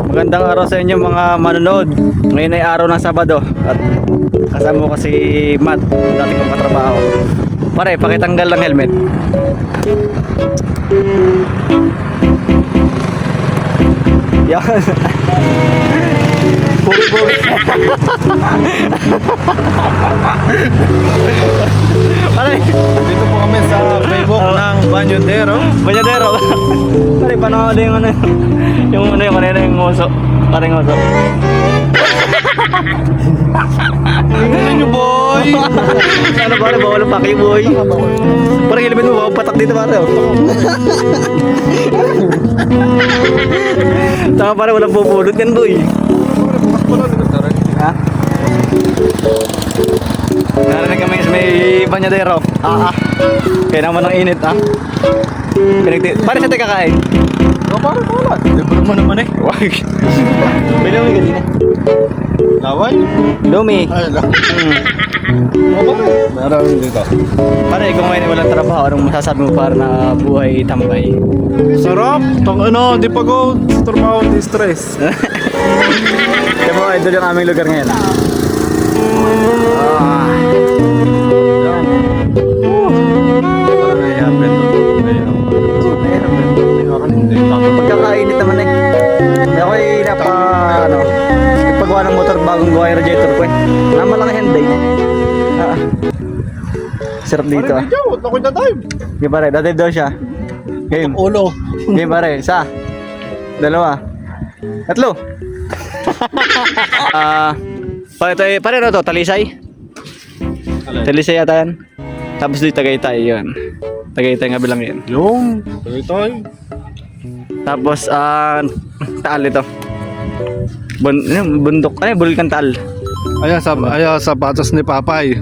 Magandang araw sa inyo mga manonood. Ngayon ay araw ng Sabado at kasama ko si Matt, dati kong katrabaho. Pare, pakitanggal ng helmet. Yan. Bugi-bugi. Pare, Dito po kami sa Facebook ng Banyodero. Banyadero. Pare, paano yung ano yung kanina yung ngoso. Parang ngoso. Tingnan nyo, boy! Ano pare, bawal ang paki, boy. Parang helmet mo, bawal patak dito pare. Tama pare, walang pupulot yan, boy. Ha? Narinig kami sa may Banyadero. Kaya naman ang init, Pare, sa tayo kakain. Pare, wala. Libre mo naman eh. Wag. May lumi kanina. Laway? Lumi. Ay, lang. Meron dito. Pare, kung ngayon walang trabaho, anong masasabi mo para na buhay tambay? Sarap! Di pagod. Sa trabaho, di stress. Kaya mo, idol yung aming lugar ngayon. Pagkakainit naman eh. Ako ay nagpagawa ng motor bagong gawa yung radiator ko eh. Malaki Hyundai. Sarap dito Pare, medyo. Ako'y na-dive. Game pare, dadive daw siya. Game. Ulo. Game pare, isa. Dalawa. Tatlo. Pare na to, Talisay. Talisay yata yan. Tapos dito Tagaytay yun. Tagaytay nga bilang yan. Yung. Tagaytay. Tapos Taal ito. Bundok. Bulkan Taal. Ayan, sapatos ni Papay.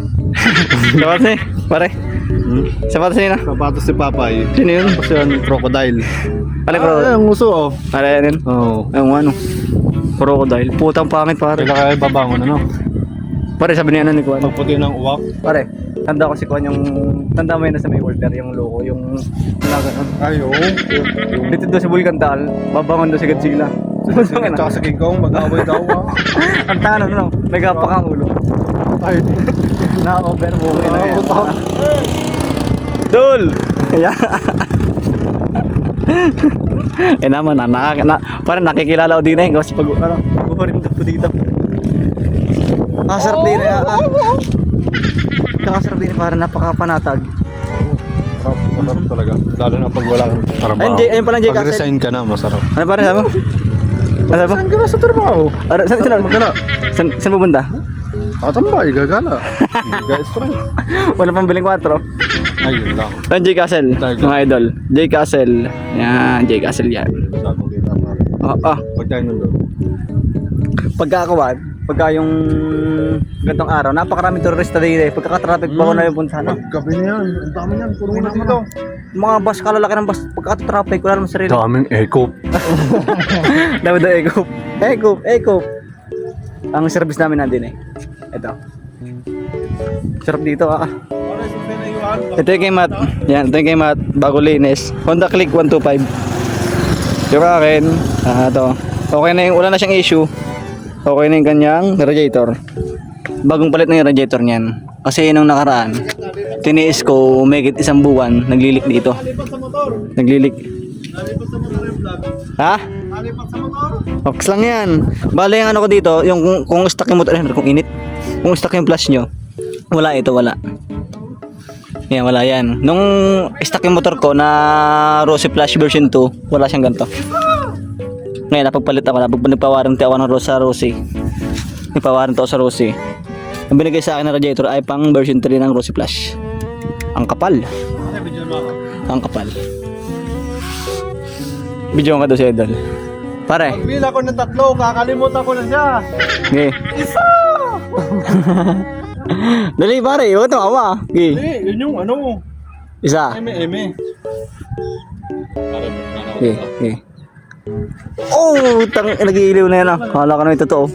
Sapatos eh, pare. Sapatos niya na. Sapatos ni Papay. Sino yun? Tapos yun, crocodile. Pare, bro. Ang uso, oh. Pare, yan yun. Oo. Yung ano. Crocodile. Putang pangit, pare. Kailan kaya babangon, ano? Pare, sabi niya ni Kuan. Pagputi ng uwak. Pare, tanda ko si Kuan yung... Tanda mo yun na sa may order, yung logo, yung... Ayo. Dito daw sa Bulkan Taal, babangon daw si Godzilla. Tsaka sa King Kong, mag-away daw, Ang tangan, ano, may gapak ang ulo. Ay, Na-over mo. butak. Dul! Kaya... naman parang nakikilala ko din eh kasi pag buhurin ko dito. Sarap din sarap din parang napakapanatag. Masarap talaga. Lalo na pag wala kang trabaho. Ayun pala J. Castle. Pag-resign ka na, masarap. Ano parang sabi mo? Ano sabi mo? Saan ka na sa trabaho? Saan pupunta? Tambay, gagala. Guys, friend. Wala pang biling 4. Ayun lang. J. Castle, mga idol. J. Castle. Yan, J. Castle yan. Sabong kita, pare. Pagkain nun doon. Pagka yung gantong araw, napakarami turista dito eh. Pagkaka-traffic ba ko na yung puntahan? Gabi na yan. Ang dami yan. Puro na dito. Mga bus, kalalaki ng bus. Pagka-traffic, wala naman sarili. Daming eco. Dami daw Eco. Ang service namin nandun eh. Ito. Sarap dito Ito yung kay Matt. Yan, ito yung kay Matt. Bago linis. Honda Click 125. Yung akin. Ito. Okay na yung, wala na siyang issue. Okay na yung kanyang radiator. Bagong palit na yung radiator niyan. Kasi nung nakaraan, tiniis ko umigit 1 buwan. Naglilik dito. Naglilik. Ha? Ox lang yan. Bale yung ano ko dito, yung kung stuck yung motor, kung init. Kung stuck yung flash nyo, wala ito, wala. Yan, wala yan. Nung stuck yung motor ko na Rossi Flash version 2, wala siyang ganito. Ngayon, napagpalit ako, nagpa-warranty ako ng Rossi. Nagpa-warranty ako sa Rossi. Ang binigay sa akin ng radiator ay pang version 3 ng Rossi Flash. Ang kapal. Ang kapal. Video ka doon si Idol. Pare. Pagpila ko ng 3, kakalimutan ko na siya. Okay. Isa! Dali pare, huwag ito awa. Okay. Eh, yun yung ano. Isa. Eme. Okay, okay. Oh, nag-iiliw na yan ah. Kala ka na yung totoo.